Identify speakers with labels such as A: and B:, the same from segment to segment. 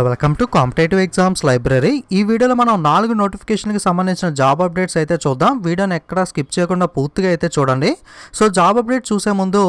A: Welcome to competitive exams library. ఈ వీడియోలో మనం 4 నోటిఫికేషన్కి సంబంధించిన జాబ్ అప్డేట్స్ అయితే చూద్దాం. వీడియోని ఎక్కడ స్కిప్ చేయకుండా పూర్తిగా అయితే చూడండి. సో జాబ్ అప్డేట్ చూసే ముందు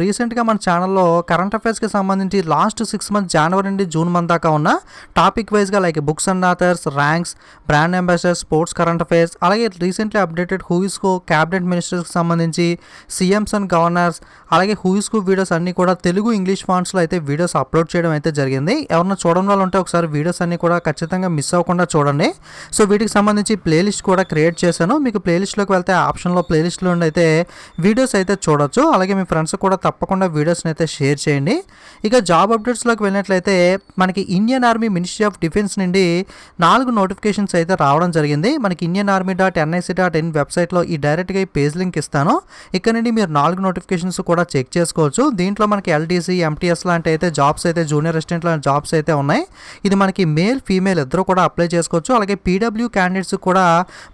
A: రీసెంట్గా మన ఛానల్లో కరెంట్ అఫైర్స్కి సంబంధించి లాస్ట్ 6 మంత్స్ జనవరి నుండి జూన్ మంత్ దాకా ఉన్న టాపిక్ వైజ్గా like books and authors, ranks, brand ambassadors, sports current affairs, అలాగే రీసెంట్లీ అప్డేటెడ్ హూయిస్కో క్యాబినెట్ మినిస్టర్స్కి సంబంధించి సీఎంస్ అండ్ గవర్నర్స్, అలాగే హూయిస్కో వీడియోస్ అన్నీ కూడా తెలుగు ఇంగ్లీష్ ఫాంట్స్లో అయితే వీడియోస్ అప్లోడ్ చేయడం అయితే జరిగింది. ఎవరన్నా చూడడం వల్ల ఒకసారి వీడియోస్ అన్ని కూడా ఖచ్చితంగా మిస్ అవ్వకుండా చూడండి. సో వీటికి సంబంధించి ప్లేలిస్ట్ కూడా క్రియేట్ చేశాను. మీకు ప్లేలిస్ట్లోకి వెళ్తే ఆప్షన్లో ప్లేలిస్ట్లో నుండి అయితే వీడియోస్ అయితే చూడొచ్చు. అలాగే మీ ఫ్రెండ్స్ కూడా తప్పకుండా వీడియోస్ని అయితే షేర్ చేయండి. ఇక జాబ్ అప్డేట్స్లోకి వెళ్ళినట్లయితే మనకి Indian army ministry of defence నుండి 4 నోటిఫికేషన్స్ అయితే రావడం జరిగింది. మనకి indianarmy.nic.in వెబ్సైట్లో ఈ డైరెక్ట్గా ఈ పేజ్ లింక్ ఇస్తాను. ఇక్కడ నుండి మీరు 4 నోటిఫికేషన్స్ కూడా చెక్ చేసుకోవచ్చు. దీంట్లో మనకి ఎల్డీసీ, ఎంటీఎస్ లాంటి అయితే జాబ్స్ అయితే జూనియర్ అసిస్టెంట్ లాంటి జాబ్స్ అయితే ఉన్నాయి. ఇది మనకి మేల్ ఫీమేల్ ఇద్దరు కూడా అప్లై చేసుకోవచ్చు. అలాగే పీడబ్ల్యూ క్యాండిడేట్స్ కూడా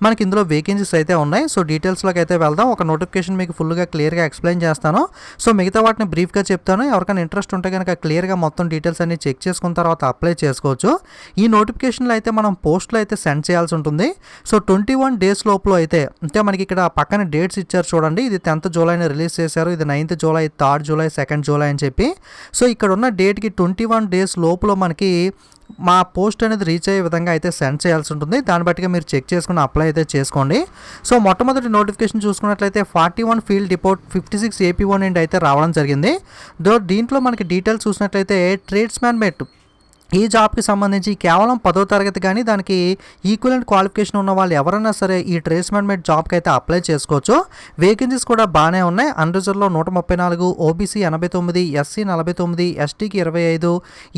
A: మనకి ఇందులో వేకెన్సీస్ అయితే ఉన్నాయి. సో డీటెయిల్స్లోకి అయితే వెళ్దాం. ఒక నోటిఫికేషన్ మీకు ఫుల్గా క్లియర్గా ఎక్స్ప్లెయిన్ చేస్తాను. సో మిగతా వాటిని బ్రీఫ్గా చెప్తాను. ఎవరికైనా ఇంట్రెస్ట్ ఉంటే కనుక క్లియర్గా మొత్తం డీటెయిల్స్ అన్ని చెక్ చేసుకున్న తర్వాత అప్లై చేసుకోవచ్చు. ఈ నోటిఫికేషన్లో అయితే మనం పోస్ట్లో అయితే సెండ్ చేయాల్సి ఉంటుంది. సో 21 డేస్ లోపల అయితే, అంటే మనకి ఇక్కడ పక్కన డేట్స్ ఇచ్చారు చూడండి. ఇది 10th జూలైని రిలీజ్ చేశారు. ఇది 9th July, 3rd July, 2nd July అని చెప్పి. సో ఇక్కడ ఉన్న డేట్కి 21 డేస్ లోపల మనకి మా పోస్ట్ అనేది రీచ్ అయ్యే విధంగా అయితే సెండ్ చేయాల్సి ఉంటుంది. దాన్ని బట్టిగా మీరు చెక్ చేసుకుని అప్లై అయితే చేసుకోండి. సో మొట్టమొదటి నోటిఫికేషన్ చూసుకున్నట్లయితే 41 ఫీల్డ్ డిపోర్ట్ 56 AP1 నుండి అయితే రావడం జరిగింది. దీంట్లో మనకి డీటెయిల్స్ చూసినట్లయితే ట్రేడ్స్మ్యాన్ మెట్ ఈ జాబ్కి సంబంధించి కేవలం 10వ తరగతి కానీ దానికి ఈక్వలెంట్ క్వాలిఫికేషన్ ఉన్న వాళ్ళు ఎవరైనా సరే ఈ ట్రేడ్స్మ్యాన్ మెట్ జాబ్కి అయితే అప్లై చేసుకోవచ్చు. వేకెన్సీస్ కూడా బాగానే ఉన్నాయి. అన్రిజర్వ్లో 134, ఓబీసీ 89, ఎస్సీ 49, ఎస్టీకి 25,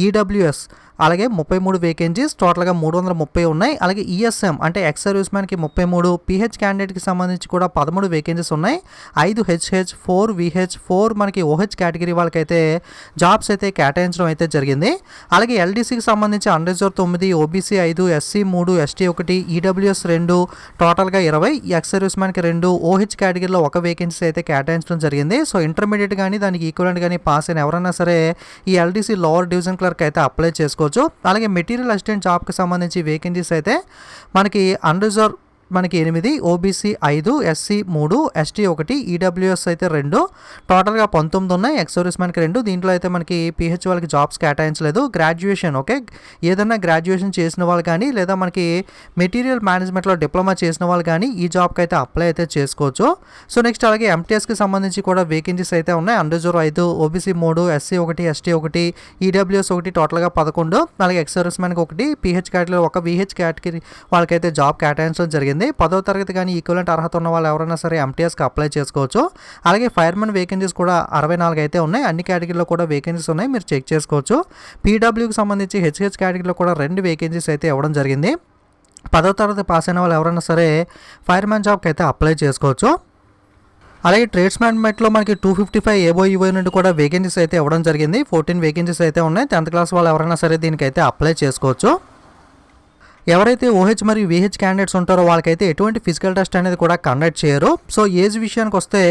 A: ఈడబ్ల్యూఎస్ అలాగే 33 వేకెన్సీస్, టోటల్గా 330 ఉన్నాయి. అలాగే ఈఎస్ఎం అంటే ఎక్స్ సర్వీస్ మ్యాన్కి 33, పిహెచ్ క్యాండిడేట్కి సంబంధించి కూడా 13 వేకెన్సీస్ ఉన్నాయి. 5 హెచ్హెచ్, 4 విహెచ్, 4 మనకి ఓహెచ్ కేటగిరీ వాళ్ళకైతే జాబ్స్ అయితే కేటాయించడం అయితే జరిగింది. అలాగే ఎల్డీసీకి సంబంధించి unreserved 9, OBC 5, SC 3, ST 1, EWS 2, టోటల్గా 20, ఎక్స్ సర్వీస్ మ్యాన్కి 2, ఓహెచ్ కేటగిరీలో 1 వేకెన్సీ అయితే కేటాయించడం జరిగింది. సో ఇంటర్మీడియట్ కానీ దానికి ఈక్వలెంట్ కానీ పాస్ అయిన ఎవరైనా సరే ఈ ఎల్డీసీ లోవర్ డివిజన్ క్లర్క్ అయితే అప్లై చేసుకోవచ్చు. అలాగే మెటీరియల్ అసిస్టెంట్ జాబ్కి సంబంధించి వేకెన్సీస్ అయితే మనకి అన్రిజర్వ్ మనకి 8, ఓబీసీ 5, ఎస్సీ 3, ఎస్టీ 1, ఈడబ్ల్యూఎస్ అయితే 2, టోటల్గా 19 ఉన్నాయి. ఎక్స్ సర్వీస్ మ్యాన్కి 2. దీంట్లో అయితే మనకి పిహెచ్ వాళ్ళకి జాబ్స్ కేటాయించలేదు. గ్రాడ్యుయేషన్ ఓకే, ఏదైనా గ్రాడ్యుయేషన్ చేసిన వాళ్ళు కానీ లేదా మనకి మెటీరియల్ మేనేజ్మెంట్లో డిప్లొమా చేసిన వాళ్ళు కానీ ఈ జాబ్కి అయితే అప్లై అయితే చేసుకోవచ్చు. సో నెక్స్ట్ అలాగే ఎంటీఎస్కి సంబంధించి కూడా వేకెన్సీస్ అయితే ఉన్నాయి. Unreserved 5, OBC 3, SC 1, ST 1, EWS 1, టోటల్గా 11. అలాగే ఎక్స్ సర్వీస్ మ్యాన్కి 1, పిహెచ్ కేటగిరీలో 1 విహెచ్ కేటగిరీ వాళ్ళకైతే జాబ్ కేటాయించడం జరిగింది. 10వ తరగతి కానీ ఈక్వలెంట్ అర్హత ఉన్న వాళ్ళు ఎవరైనా సరే ఎంటీఎస్కి అప్లై చేసుకోవచ్చు. అలాగే ఫైర్మెన్ వేకెన్సీస్ కూడా 64 అయితే ఉన్నాయి. అన్ని కేటగిరీలో కూడా వేకెన్సీస్ ఉన్నాయి, మీరు చెక్ చేసుకోవచ్చు. పీడబ్ల్యూకి సంబంధించి హెచ్హెచ్ కేటగిరీలో కూడా 2 వేకెన్సీస్ అయితే ఇవ్వడం జరిగింది. 10వ తరగతి పాస్ అయిన వాళ్ళు ఎవరైనా సరే ఫైర్మెన్ జాబ్కి అయితే అప్లై చేసుకోవచ్చు. అలాగే ట్రేడ్స్మ్యాన్ మెట్లో మనకి 255 ఏబోఈవై నుండి కూడా వేకెన్సీస్ అయితే ఇవ్వడం జరిగింది. 14 వేకెన్సీస్ అయితే ఉన్నాయి. 10th క్లాస్ వాళ్ళు ఎవరైనా సరే దీనికైతే అప్లై చేసుకోవచ్చు. ఎవరైతే ఓహెచ్ మరియు విహెచ్ క్యాండిడేట్స్ ఉంటారో వాళ్ళకైతే ఎటువంటి ఫిజికల్ టెస్ట్ అనేది కూడా కండక్ట్ చేయరు. సో ఏజ్ విషయానికి వస్తే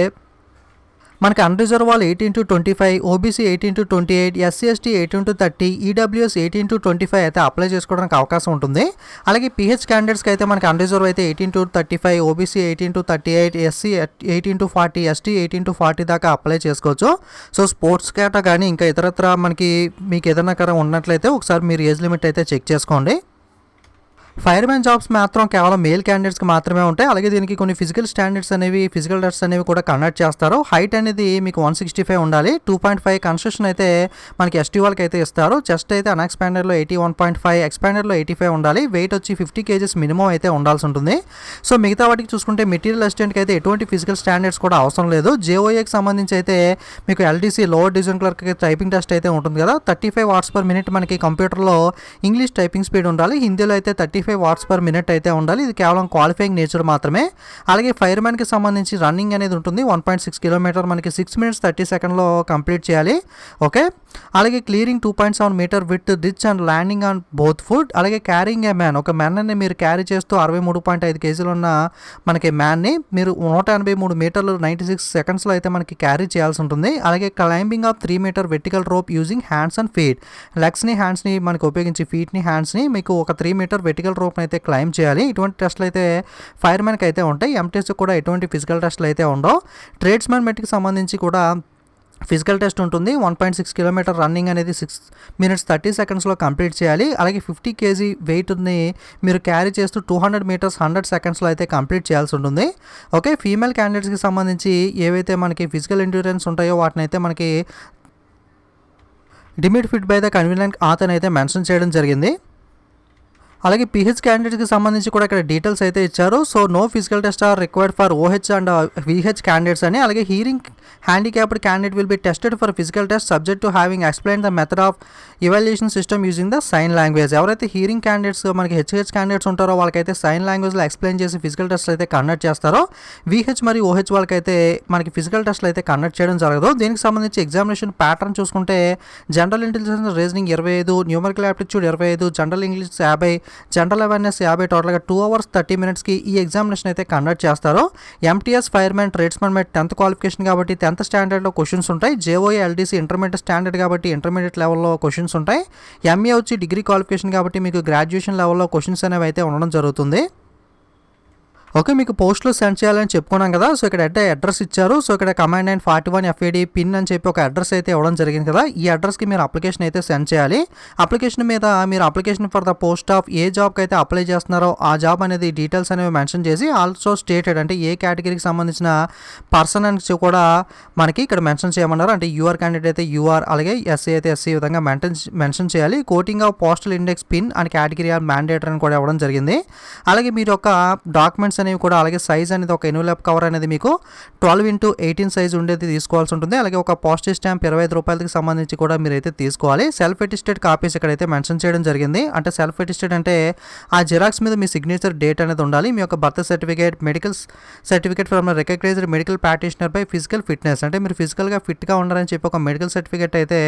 A: మనకి అన్రిజర్వ్ వాళ్ళు 18 to 25, OBC 18 to 28, SC ST 18 to 30, EWS 18 to 25 అయితే అప్లై చేసుకోవడానికి అవకాశం ఉంటుంది. అలాగే పిహెచ్ క్యాండిడేట్స్కి అయితే మనకి అన్రిజర్వ్ అయితే 18 to 35, OBC 18 to 38, SC 18 to 40, ST 18 to 40 దాకా అప్లై చేసుకోవచ్చు. సో స్పోర్ట్స్ కేటా కానీ ఇంకా ఇతరత్ర మనకి మీకు ఏదైనా ఉన్నట్లయితే ఒకసారి మీరు ఏజ్ లిమిట్ అయితే చెక్ చేసుకోండి. ఫైర్మెన్ జాబ్స్ మాత్రం కేవలం మేల్ క్యాండిడేట్స్కి మాత్రమే ఉంటాయి. అలాగే దీనికి కొన్ని ఫిజికల్ స్టాండర్డ్స్ అనేవి, ఫిజికల్ టెస్ట్స్ అనేవి కూడా కండక్ట్ చేస్తారు. హైట్ అనేది మీకు 165 ఉండాలి. 2.5 కన్స్ట్రక్షన్ అయితే మనకి ఎస్టీ వాళ్ళకి అయితే ఇస్తారు. చెస్ట్ అయితే అన్ఎక్స్పాండర్లో 81.5, ఎక్స్పాండర్లో 85 ఉండాలి. వెయిట్ వచ్చి 50 kgs మినిమం అయితే ఉండాల్సి ఉంటుంది. సో మిగతా వాటికి చూసుకుంటే మెటీరియల్ అసిస్టెంట్కి అయితే ఎటువంటి ఫిజికల్ స్టాండర్డ్స్ కూడా అవసరం లేదు. జేఓఏకి సంబంధించి అయితే మీకు ఎల్డీసీ లోవర్ డివిజన్ క్లర్క్కి టైపింగ్ టెస్ట్ అయితే ఉంటుంది కదా. 35 words per minute మనకి కంప్యూటర్లో ఇంగ్లీష్ టైపింగ్ స్పీడ్ ఉండాలి. హిందీలో అయితే 30 85 వాట్స్ పర్ మినిట్ అయితే ఉండాలి. ఇది కేవలం క్వాలిఫైయింగ్ నేచర్ మాత్రమే. అలాగే ఫైర్మ్యాన్కి సంబంధించి రన్నింగ్ అనేది ఉంటుంది. 1.6 కిలోమీటర్ మనకి 6 minutes 30 secondsలో కంప్లీట్ చేయాలి. ఓకే, అలాగే clearing 2.7 metre with reach and landing on both foot. అలాగే క్యారింగ్ ఏ మ్యాన్, ఒక మ్యాన్ ని మీరు క్యారీ చేస్తూ 63.5 kgs ఉన్న మనకి మ్యాన్ని మీరు 183 మీటర్లు 96 సెకండ్స్లో అయితే మనకి క్యారీ చేయాల్సి ఉంటుంది. అలాగే climbing of 3 metre vertical rope using hands and feet, లెగ్స్ని హ్యాండ్స్ని మనకి ఉపయోగించి ఫీట్ని హ్యాండ్స్ని మీకు ఒక 3 మీటర్ వెర్టికల్ రోప్ని అయితే క్లైంబ్ చేయాలి. ఇటువంటి టెస్ట్లు అయితే ఫైర్మ్యాన్కి అయితే ఉంటాయి. ఎంటీఎస్ కూడా ఎటువంటి ఫిజికల్ టెస్ట్లు అయితే ఉండవు. ట్రేడ్స్మెన్ మెట్కి సంబంధించి కూడా ఫిజికల్ టెస్ట్ ఉంటుంది. 1.6 కిలోమీటర్ రన్నింగ్ అనేది 6 minutes 30 secondsలో కంప్లీట్ చేయాలి. అలాగే 50 kg వెయిట్ని మీరు క్యారీ చేస్తూ 200 meters 100 secondsలో అయితే కంప్లీట్ చేయాల్సి ఉంటుంది. ఓకే, ఫీమేల్ క్యాండిడేట్స్కి సంబంధించి ఏవైతే మనకి ఫిజికల్ ఎండ్యూరెన్స్ ఉంటాయో వాటిని అయితే మనకి deemed fit by the convenient author అయితే మెన్షన్ చేయడం జరిగింది. అలాగే పిహెచ్ క్యాండిడేట్స్కి సంబంధించి కూడా ఇక్కడ డీటెయిల్స్ అయితే ఇచ్చారు. So no physical test are required for OH and VH candidates అని. అలాగే hearing handicapped candidate will be tested for physical test subject to having explain the method of evaluation system using the sign language. ఎవరైతే hearing candidates మనకి HH candidates ఉంటారో వాళ్ళకైతే sign లాంగ్వేజ్లో explain చేసి physical test అయితే conduct చేస్తారో, VH మరియు OH వాళ్ళకైతే మనకి ఫిజికల్ టెస్ట్లు అయితే కండక్ట్ చేయడం జరగదు. దీనికి సంబంధించి ఎగ్జామినేషన్ ప్యాటర్న్ చూసుకుంటే general intelligence reasoning 25, numerical aptitude 25, general English 50, general awareness 50, టోటల్గా 2 hours 30 minutesకి ఈ ఎగ్జామినేషన్ అయితే కండక్ట్ చేస్తారు. ఎంటీఎస్ ఫైర్మ్యాన్ ట్రేడ్స్మెన్ మెట్ 10th క్వాలిఫికేషన్ కాబట్టి 10th స్టాండర్డ్లో క్వశ్చన్స్ ఉంటాయి. జేఓఏ ఎల్డీసీ ఇంటర్మీడియట్ స్టాండర్డ్ కాబట్టి ఇంటర్మీడియట్ లెవెల్లో క్వశ్చన్స్ ఉంటాయి. ఎంఏ వచ్చి డిగ్రీ క్వాలిఫికేషన్ కాబట్టి మీకు గ్రాడ్యుయేషన్ లెవెల్లో క్వశ్చన్స్ అనేవి అయితే ఉండడం జరుగుతుంది. ఓకే, మీకు పోస్టులు సెండ్ చేయాలని చెప్పుకున్నాం కదా. సో ఇక్కడ అయితే అడ్రస్ ఇచ్చారు. సో ఇక్కడ కమాండ్ 941 FAD పిన్ అని చెప్పి ఒక అడ్రస్ అయితే ఇవ్వడం జరిగింది కదా. ఈ అడ్రస్కి మీరు అప్లికేషన్ అయితే సెండ్ చేయాలి. అప్లికేషన్ మీద మీరు application for the post of a జాబ్కి అయితే అప్లై చేస్తున్నారో ఆ జాబ్ అనేది డీటెయిల్స్ అనేవి మెన్షన్ చేసి ఆల్సో స్టేటెడ్ అంటే ఏ కేటగిరీకి సంబంధించిన పర్సన్ అని కూడా మనకి ఇక్కడ మెన్షన్ చేయమన్నారు. అంటే యూఆర్ క్యాండిడేట్ అయితే యూఆర్, అలాగే ఎస్సీ అయితే ఎస్సీ విధంగా మెన్షన్ చేయాలి. Quoting of postal index pin and category are mandatory అని కూడా ఇవ్వడం జరిగింది. అలాగే మీరు ఒక డాక్యుమెంట్స్ అనేవి కూడా అలాగే సైజ్ అనేది ఒక ఎన్వలప్ కవర్ అనేది మీకు 12x18 సైజ్ ఉండేది తీసుకోవాల్సి ఉంటుంది. అలాగే ఒక పోస్టేజ్ స్టాంప్ 25 రూపాయలకి సంబంధించి కూడా మీరైతే తీసుకోవాలి. సెల్ఫ్ అటెస్టెడ్ కాపీస్ ఇక్కడైతే మెన్షన్ చేయడం జరిగింది. అంటే సెల్ఫ్ అటెస్టెడ్ అంటే ఆ జిరాక్స్ మీద మీ సిగ్నేచర్ డేట్ అనేది ఉండాలి. మీ యొక్క birth certificate, medical certificate from recognised medical practitioner by physical fitness, అంటే మీరు ఫిజికల్గా ఫిట్గా ఉండాలని చెప్పి ఒక మెడికల్ సర్టిఫికేట్ అయితే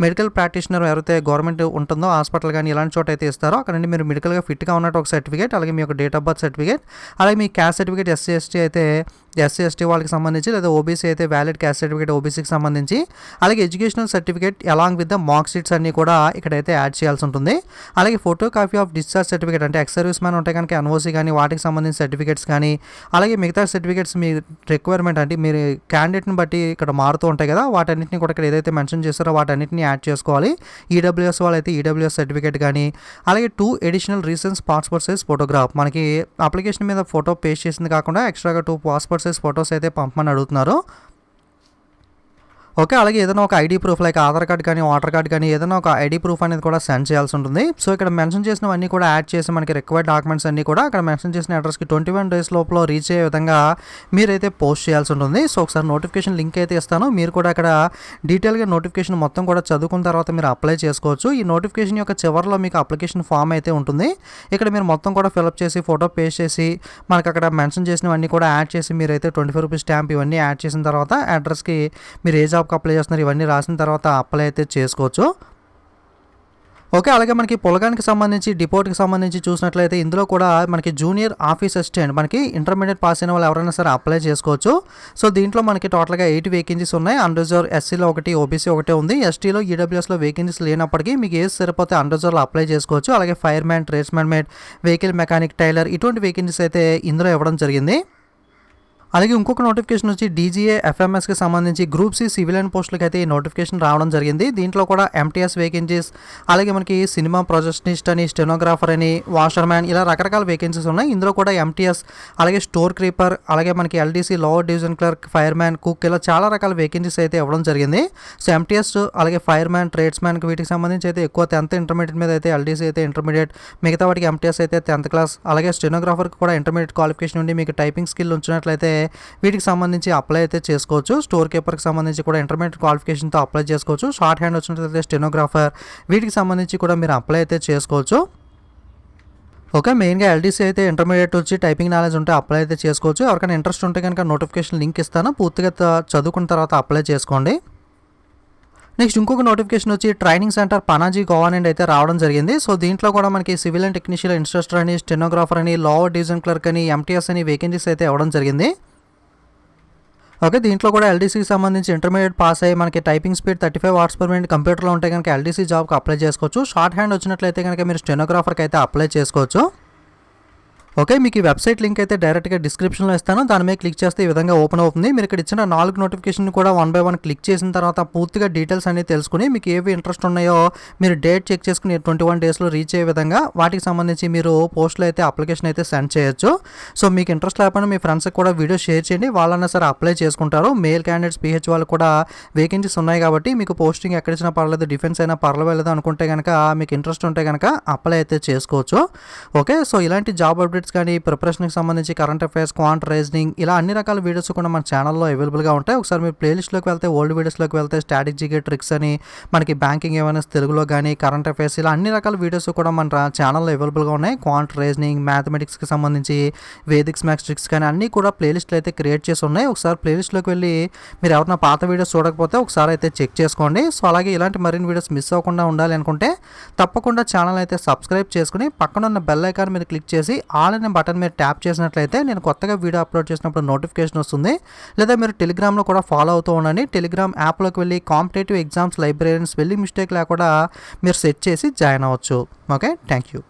A: మెడికల్ ప్రాక్టీషనర్ ఎవరైతే గవర్నమెంట్ ఉంటుందో హాస్పిటల్ కానీ ఇలాంటి చోట అయితే ఇస్తారో అక్కడ నుండి మీరు మెడికల్గా ఫిట్గా ఉన్నట్టు ఒక సర్టిఫికేట్, అలాగే మీ యొక్క డేట్ ఆఫ్ బర్త్ సర్టిఫికేట్, అలాగే మీ క్యాస్ట్ సర్టిఫికేట్ ఎస్సీ ఎస్టీ వాళ్ళకి సంబంధించి, లేదా ఓబీసీ అయితే వ్యాలిడ్ క్యాస్ట్ సర్టిఫికేట్ ఓబీసీకి సంబంధించి, అలాగే educational certificate along with the mark sheets అన్ని కూడా ఇక్కడైతే యాడ్ చేయాల్సి ఉంటుంది. అలాగే photo copy of discharge certificate, అంటే ఎక్స్ సర్వీస్ మ్యాన్ ఉంటే కనుక ఎన్ఓసీ కానీ వాటికి సంబంధించిన సర్టిఫికేట్స్ కానీ, అలాగే మిగతా సర్టిఫికేట్స్ మీ రిక్వైర్మెంట్ అంటే మీరు క్యాండిడేట్ని బట్టి ఇక్కడ మారుతూ ఉంటాయి కదా, వాటన్నిటిని కూడా ఇక్కడ ఏదైతే మెన్షన్ చేస్తారో వాటన్నిటిని యాడ్ చేసుకోవాలి. ఈడబ్ల్యూఎస్ వాళ్ళైతే ఈడబ్ల్యూఎస్ సర్టిఫికేట్ కానీ, అలాగే 2 additional recent passport size photograph, మనకి అప్లికేషన్ మీద ఫోటో పేస్ట్ చేసింది కాకుండా ఎక్స్ట్రాగా 2 పాస్పోర్ట్ సైజ్ ఫోటోస్ అయితే పంపమని అడుగుతున్నారు. ఓకే, అలాగే ఏదైనా ఒక ID proof like Aadhaar card కానీ ఓటర్ కార్డ్ కానీ ఏదైనా ఒక ఐడి ప్రూఫ్ అనేది కూడా సెండ్ చేయాల్సి ఉంటుంది. సో ఇక్కడ మెన్షన్ చేసినవన్నీ కూడా యాడ్ చేసి మనకి రిక్వైర్డ్ డాక్యుమెంట్స్ అన్నీ కూడా అక్కడ మెన్షన్ చేసిన అడ్రస్కి 21 days లోపల రీచ్ అయ్యే విధంగా మీరైతే పోస్ట్ చేయాల్సి ఉంటుంది. సో ఒకసారి నోటిఫికేషన్ లింక్ అయితే ఇస్తాను, మీరు కూడా అక్కడ డీటెయిల్గా నోటిఫికేషన్ మొత్తం కూడా చదువుకున్న తర్వాత మీరు అప్లై చేసుకోవచ్చు. ఈ నోటిఫికేషన్ యొక్క చివరిలో మీకు అప్లికేషన్ ఫామ్ అయితే ఉంటుంది. ఇక్కడ మీరు మొత్తం కూడా ఫిల్అప్ చేసి ఫోటో పేస్ట్ చేసి మనకు అక్కడ మెన్షన్ చేసినవన్నీ కూడా యాడ్ చేసి మీరైతే 25 రూపీస్ స్టాంప్ ఇవన్నీ యాడ్ చేసిన తర్వాత అడ్రస్కి మీరు ఏ జాబ్కి అప్లై చేస్తున్నారు ఇవన్నీ రాసిన తర్వాత అప్లై అయితే చేసుకోవచ్చు. ఓకే, అలాగే మనకి పొలగానికి సంబంధించి డిపోట్కి సంబంధించి చూసినట్లయితే ఇందులో కూడా మనకి జూనియర్ ఆఫీస్ అసిస్టెంట్ మనకి ఇంటర్మీడియట్ పాస్ అయిన వాళ్ళు ఎవరైనా సరే అప్లై చేసుకోవచ్చు. సో దీంట్లో మనకి టోటల్గా 8 వేకెన్సీస్ ఉన్నాయి. అన్రిజర్వ్ ఎస్సీలో 1, ఓబీసీ 1 ఉంది. ఎస్టీలో ఈడబ్ల్యూఎస్లో వేకెన్సీస్ లేనప్పటికీ మీకు ఏజ్ సరిపోతే అన్రిజర్వ్లో అప్లై చేసుకోవచ్చు. అలాగే fireman, tradesmen mate, vehicle mechanic, tailor ఇటువంటి వేకెన్సీస్ అయితే ఇందులో ఇవ్వడం జరిగింది. అలాగే ఇంకొక నోటిఫికేషన్ వచ్చి డీజీఏ ఎఫ్ఎంఎస్కి సంబంధించి గ్రూప్ సి సివిలియన్ పోస్టులకి అయితే ఈ నోటిఫికేషన్ రావడం జరిగింది. దీంట్లో కూడా ఎంటీఎస్ వేకెన్సీస్, అలాగే మనకి సినిమా ప్రొజెక్షనిస్ట్ అని, స్టెనోగ్రాఫర్ అని, వాషర్ మ్యాన్ ఇలా రకరకాల వేకెన్సీస్ ఉన్నాయి. ఇందులో కూడా ఎంటీఎస్, అలాగే స్టోర్ క్రీపర్, అలాగే మనకి LDC lower division clerk, fire man, cook ఇలా చాలా రకాల వేకెన్సీస్ అయితే ఇవ్వడం జరిగింది. సో ఎంటీఎస్ అలాగే ఫైర్ మ్యాన్, ట్రేడ్స్ మ్యాన్కి వీటికి సంబంధించి అయితే ఎక్కువ 10th ఇంటర్మీడియట్ మీద అయితే, ఎల్డీసీ అయితే ఇంటర్మీడియట్, మిగతా వాటికి ఎంటీఎస్ అయితే 10th క్లాస్, అలాగే స్టెనోగ్రాఫర్కి కూడా ఇంటర్మీడియట్ క్వాలిఫికేషన్ ఉండి మీకు టైపింగ్ స్కిల్ ఉంచినట్లయితే వీటికి సంబంధించి అప్లై అయితే చేసుకోవచ్చు. స్టోర్ కీపర్కి సంబంధించి కూడా ఇంటర్మీడియట్ క్వాలిఫికేషన్తో అప్లై చేసుకోవచ్చు. షార్ట్ హ్యాండ్ వచ్చినట్లయితే స్టెనోగ్రాఫర్ వీటికి సంబంధించి కూడా మీరు అప్లై అయితే చేసుకోవచ్చు. ఓకే. మెయిన్‌గా ఎల్‌డీసీ అయితే ఇంటర్మీడియేట్ వచ్చి టైపింగ్ నాలెడ్జ్ ఉంటే అప్లై అయితే చేసుకోవచ్చు. ఎవరికైనా ఇంట్రెస్ట్ ఉంటే గనుక నోటిఫికేషన్ లింక్ ఇస్తాను. పూర్తిగా చదువుకున్న తర్వాత అప్లై చేసుకోండి. నెక్స్ట్ ఇంకొక నోటిఫికేషన్ వచ్చి ట్రైనింగ్ సెంటర్ పనాజీ గోవా నుండి అయితే రావడం జరిగింది. సో దీంట్లో కూడా మనకి సివిల్ అండ్ టెక్నీషియల్ ఇన్స్ట్రక్టర్ అని, స్టెనోగ్రాఫర్ అని, లోవర్ డివిజన్ క్లర్క్ అని, ఎంటీఎస్ అని వేకెన్సీస్ అయితే ఇవ్వడం జరిగింది. ఓకే. దీంట్లో కూడా ఎల్‌డీసీకి సంబంధించి ఇంటర్మీడియేట్ పాస్ అయ్యి మనకి typing speed 35 words per minute కంప్యూటర్లో ఉంటే కనుక ఎల్‌డీసీ జాబ్కి అప్లై చేసుకోవచ్చు. షార్ట్ హ్యాండ్ వచ్చినట్లయితే కనుక మీరు స్టెనోగ్రాఫర్కి అయితే అప్లై చేసుకోవచ్చు. ఓకే. మీకు ఈ వెబ్సైట్ లింక్ అయితే డైరెక్ట్‌గా డిస్క్రిప్షన్‌లో ఇస్తాను. దాని మీద క్లిక్ చేస్తే ఈ విధంగా ఓపెన్ అవుతుంది. మీరు ఇక్కడ ఇచ్చిన 4 నోటిఫికేషన్ కూడా వన్ బై వన్ క్లిక్ చేసిన తర్వాత పూర్తిగా డీటెయిల్స్ అన్ని తెలుసుకుని మీకు ఏవి ఇంట్రెస్ట్ ఉన్నాయో మీరు డేట్ చెక్ చేసుకుని 21 డేస్‌లో రీచ్ అయ్యే విధంగా వాటికి సంబంధించి మీరు పోస్ట్‌లో అయితే అప్లికేషన్ అయితే సెండ్ చేయొచ్చు. సో మీకు ఇంట్రెస్ట్ లేకపోయినా మీ ఫ్రెండ్స్‌కి కూడా వీడియో షేర్ చేయండి. వాళ్ళన్నా సరే అప్లై చేసుకుంటారు. మేల్ క్యాండిడేట్స్, పీహెచ్ వాళ్ళకి కూడా వేకెన్సీస్ ఉన్నాయి కాబట్టి మీకు పోస్టింగ్ ఎక్కడ ఇచ్చినా పర్లేదు, డిఫెన్స్ అయినా పర్వాలేదు అనుకుంటే కనుక మీకు ఇంట్రెస్ట్ ఉంటే కనుక అప్లై అయితే చేసుకోవచ్చు. ఓకే. సో ఇలాంటి జాబ్ అప్డేట్స్ కానీ ప్రిపరేషన్కి సంబంధించి కరెంట్ అఫైర్స్, క్వాంట్ రీజనింగ్ ఇలా అన్ని రకాల వీడియోస్ కూడా మన ఛానల్లో అవైలబుల్గా ఉంటాయి. ఒకసారి మీరు ప్లేలిస్ట్లోకి వెళ్తే ఓల్డ్ వీడియోస్లోకి వెళ్తే స్ట్రాటజీకి ట్రిక్స్ అని మనకి బ్యాంకింగ్ అవేర్నెస్ తెలుగులో కానీ కరెంట్ అఫైర్స్ ఇలా అన్ని రకాల వీడియోస్ కూడా మన ఛానల్లో అవైలబుల్గా ఉన్నాయి. క్వాంట్ రీజనింగ్, మ్యాథమెటిక్స్కి సంబంధించి వేదిక్స్ మ్యాథ్స్ ట్రిక్స్ కానీ అన్నీ కూడా ప్లేలిస్ట్లు అయితే క్రియేట్ చేసి ఉన్నాయి. ఒకసారి ప్లేలిస్ట్లోకి వెళ్ళి మీరు ఎవరైనా పాత వీడియోస్ చూడకపోతే ఒకసారి అయితే చెక్ చేసుకోండి. సో అలాగే ఇలాంటి మరిన్ని వీడియోస్ మిస్ అవ్వకుండా ఉండాలి అనుకుంటే తప్పకుండా ఛానల్ అయితే సబ్స్క్రైబ్ చేసుకుని పక్కన ఉన్న బెల్ ఐకాన్ మీద క్లిక్ చేసి ఆల్ అనే బటన్ మీద ట్యాప్ చేసినట్లయితే నేను కొత్తగా వీడియో అప్లోడ్ చేసినప్పుడు నోటిఫికేషన్ వస్తుంది. లేదా మీరు టెలిగ్రామ్లో కూడా ఫాలో అవుతూ ఉండండి. టెలిగ్రామ్ యాప్లోకి వెళ్ళి competitive exams library spelling mistake లేకుండా మీరు సెట్ చేసి జాయిన్ అవ్వచ్చు. ఓకే. Thank you.